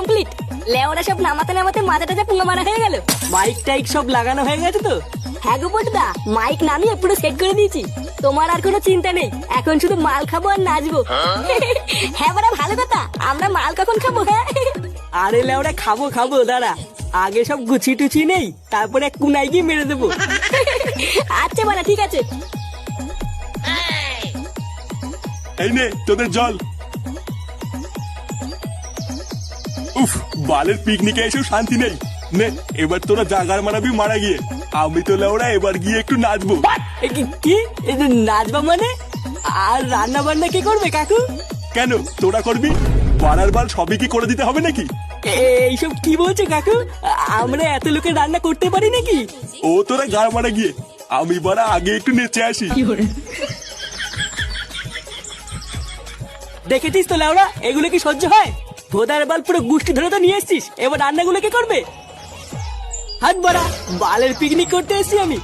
Complete. লেওরা সব নামাতে নামাতে মাথাটা যা পুঙ্গা মারা হয়ে গেল। মাইক টাইক সব লাগানো হয়ে গেছে তো? হ্যাঁ গো পটুদা, মাইক নামিয়ে পুরো সেট করে দিয়েছি। তোমার আর কোনো চিন্তা নেই, এখন শুধু মাল খাবো আর নাচবো। হ্যাঁ বড়া, ভালো কথা। আমরা মাল কখন খাবো? হ্যাঁ আরে লেওরা খাবো খাবো, দাঁড়া আগে সব গুছি টুচি নেই, তারপরে কুনাই গিয়ে মেরে দেবো। আচ্ছা বড়া, ঠিক আছে। এই নে তোদের জল। উফ, বালের পিকনিকে এসেও শান্তি নেই। নে এবার তোরা জাগার মারাবি মারা গিয়ে, আমি তো লেওরা এবার গিয়ে একটু নাচবো। এ কি এই যে নাচবা মানে? আর রান্না বান্না কে করবে কাকু? কেন তোরা করবি? বাড়ার বাল সবই কি করে দিতে হবে নাকি? এইসব কি বলছো কাকু? আমরা এত লোকের রান্না করতে পারি নাকি? ও তোরা গাড় মারা গিয়ে, আমি বাড়া আগে একটু নেচে আসি। দেখেছিস তো লাউরা, এগুলো কি সহ্য হয়? ভোদার বাল পুরো গুষ্টি ধরে তো নিয়ে এসছিস, এবার রান্নাগুলো কে করবে? হাত বাড়া, বালের পিকনিক করতে এসছি আমি।